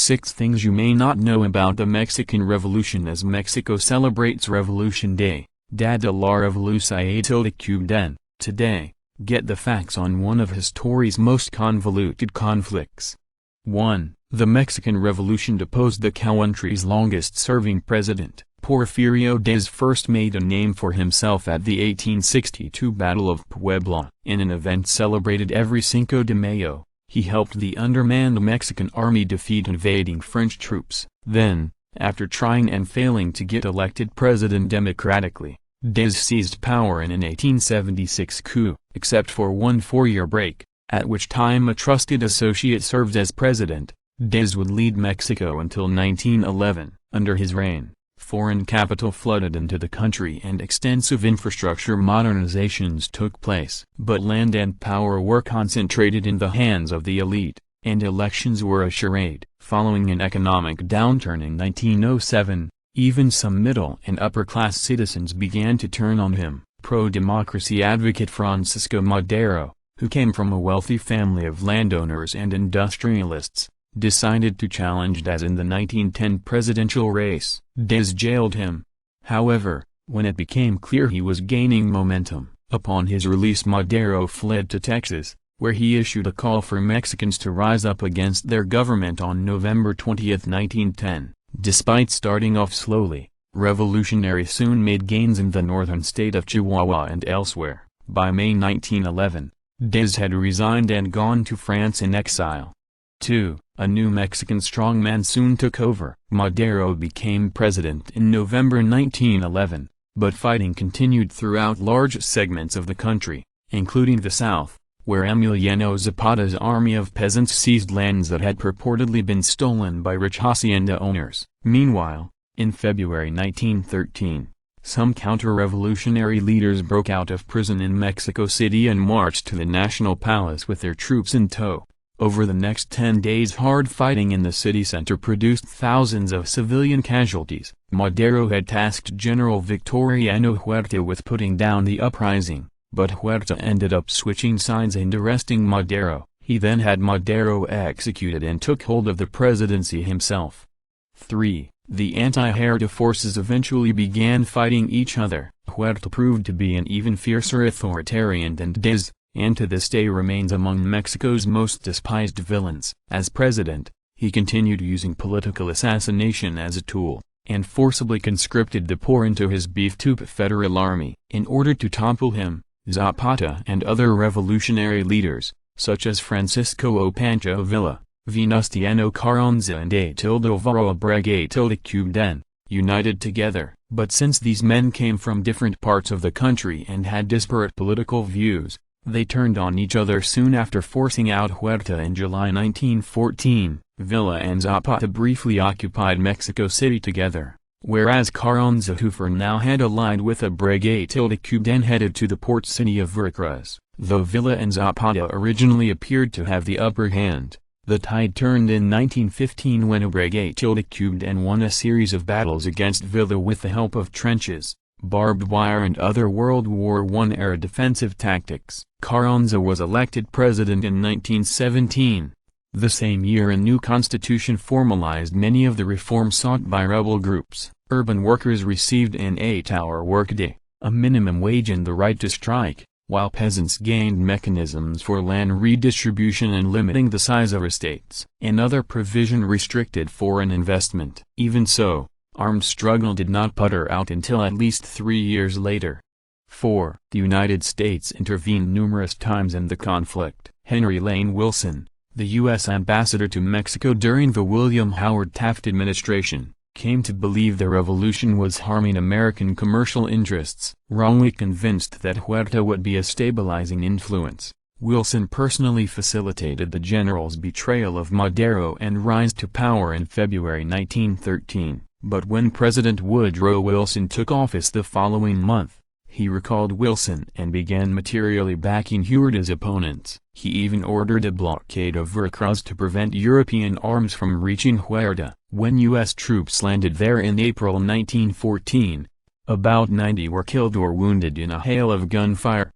6 Things you may not know about the Mexican Revolution. As Mexico celebrates Revolution Day, Día de la Revolución. Today, get the facts on one of history's most convoluted conflicts. 1. The Mexican Revolution deposed the country's longest-serving president. Porfirio Díaz first made a name for himself at the 1862 Battle of Puebla. In an event celebrated every Cinco de Mayo, he helped the undermanned Mexican army defeat invading French troops. Then, after trying and failing to get elected president democratically, Díaz seized power in an 1876 coup, except for one 4-year break, at which time a trusted associate served as president. Díaz would lead Mexico until 1911. Under his reign, foreign capital flooded into the country and extensive infrastructure modernizations took place. But land and power were concentrated in the hands of the elite, and elections were a charade. Following an economic downturn in 1907, even some middle and upper-class citizens began to turn on him. Pro-democracy advocate Francisco Madero, who came from a wealthy family of landowners and industrialists, decided to challenge Díaz in the 1910 presidential race. Díaz jailed him. However, when it became clear he was gaining momentum, upon his release Madero fled to Texas, where he issued a call for Mexicans to rise up against their government on November 20, 1910. Despite starting off slowly, revolutionaries soon made gains in the northern state of Chihuahua and elsewhere. By May 1911, Díaz had resigned and gone to France in exile. 2. A new Mexican strongman soon took over. Madero became president in November 1911, but fighting continued throughout large segments of the country, including the south, where Emiliano Zapata's army of peasants seized lands that had purportedly been stolen by rich hacienda owners. Meanwhile, in February 1913, some counter-revolutionary leaders broke out of prison in Mexico City and marched to the National Palace with their troops in tow. Over the next 10 days, hard fighting in the city center produced thousands of civilian casualties. Madero had tasked General Victoriano Huerta with putting down the uprising, but Huerta ended up switching sides and arresting Madero. He then had Madero executed and took hold of the presidency himself. 3. The anti-Huerta forces eventually began fighting each other. Huerta proved to be an even fiercer authoritarian than Díaz, and to this day remains among Mexico's most despised villains. As president, he continued using political assassination as a tool, and forcibly conscripted the poor into his beefed-up federal army. In order to topple him, Zapata and other revolutionary leaders, such as Francisco Pancho Villa, Venustiano Carranza and Alvaro Obregón, united together. But since these men came from different parts of the country and had disparate political views, they turned on each other soon after forcing out Huerta in July 1914. Villa and Zapata briefly occupied Mexico City together, whereas Carranza, who for now had allied with Obregón, headed to the port city of Veracruz. Though Villa and Zapata originally appeared to have the upper hand, the tide turned in 1915 when Obregón won a series of battles against Villa with the help of trenches, barbed wire and other World War I-era defensive tactics. Carranza was elected president in 1917. The same year a new constitution formalized many of the reforms sought by rebel groups. Urban workers received an 8-hour workday, a minimum wage and the right to strike, while peasants gained mechanisms for land redistribution and limiting the size of estates. Another provision restricted foreign investment. Even so, armed struggle did not putter out until at least 3 years later. 4. The United States intervened numerous times in the conflict. Henry Lane Wilson, the U.S. ambassador to Mexico during the William Howard Taft administration, came to believe the revolution was harming American commercial interests. Wrongly convinced that Huerta would be a stabilizing influence, Wilson personally facilitated the general's betrayal of Madero and rise to power in February 1913. But when President Woodrow Wilson took office the following month, he recalled Wilson and began materially backing Huerta's opponents. He even ordered a blockade of Veracruz to prevent European arms from reaching Huerta. When U.S. troops landed there in April 1914, about 90 were killed or wounded in a hail of gunfire.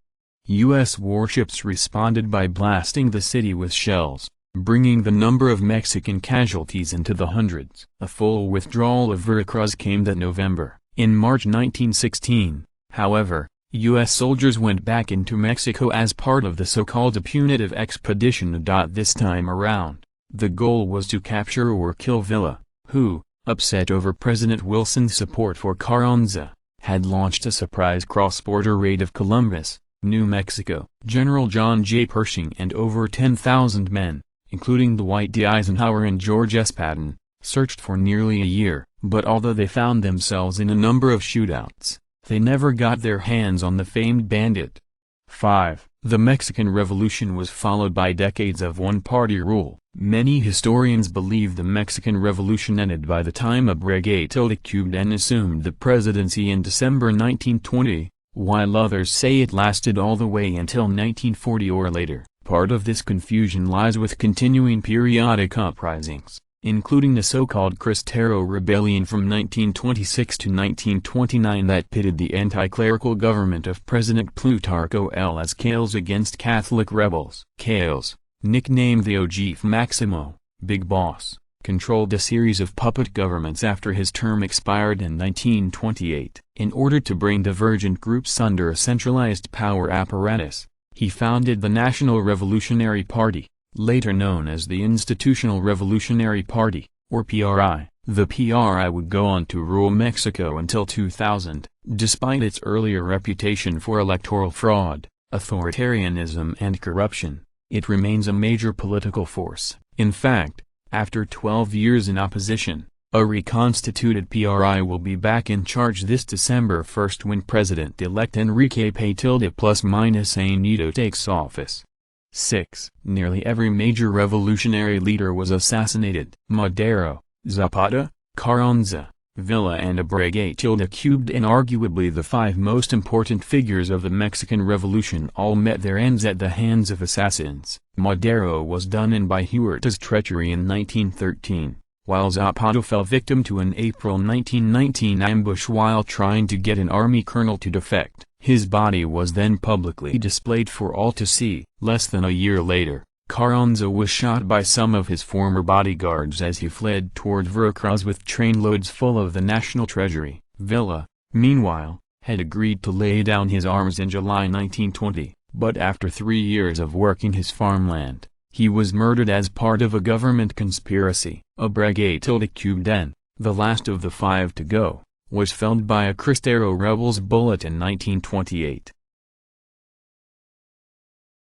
U.S. warships responded by blasting the city with shells, bringing the number of Mexican casualties into the hundreds. A full withdrawal of Veracruz came that November. In March 1916, however, U.S. soldiers went back into Mexico as part of the so-called punitive expedition. This time around, the goal was to capture or kill Villa, who, upset over President Wilson's support for Carranza, had launched a surprise cross-border raid of Columbus, New Mexico. General John J. Pershing and over 10,000 men, including Dwight D. Eisenhower and George S. Patton, searched for nearly a year, but although they found themselves in a number of shootouts, they never got their hands on the famed bandit. 5. The Mexican Revolution was followed by decades of one-party rule. Many historians believe the Mexican Revolution ended by the time Abregué-Tilde-Cubden assumed the presidency in December 1920, while others say it lasted all the way until 1940 or later. Part of this confusion lies with continuing periodic uprisings, including the so-called Cristero Rebellion from 1926 to 1929 that pitted the anti-clerical government of President Plutarco Elías against Catholic rebels. Calles, nicknamed the Ojif Maximo, Big Boss, controlled a series of puppet governments after his term expired in 1928. In order to bring divergent groups under a centralized power apparatus, he founded the National Revolutionary Party, later known as the Institutional Revolutionary Party, or PRI. The PRI would go on to rule Mexico until 2000, despite its earlier reputation for electoral fraud, authoritarianism and corruption. It remains a major political force. In fact, after 12 years in opposition, a reconstituted PRI will be back in charge this December 1 when President-elect Enrique P+A Nieto takes office. 6. Nearly every major revolutionary leader was assassinated. Madero, Zapata, Carranza, Villa and Abregué-Tilde-Cubden, arguably the 5 most important figures of the Mexican Revolution, all met their ends at the hands of assassins. Madero was done in by Huerta's treachery in 1913, while Zapata fell victim to an April 1919 ambush while trying to get an army colonel to defect. His body was then publicly displayed for all to see. Less than a year later, Carranza was shot by some of his former bodyguards as he fled toward Veracruz with trainloads full of the national treasury. Villa, meanwhile, had agreed to lay down his arms in July 1920, but after 3 years of working his farmland, he was murdered as part of a government conspiracy. Abregué-Tilde-Cubden, the last of the 5 to go, was felled by a Cristero rebel's bullet in 1928.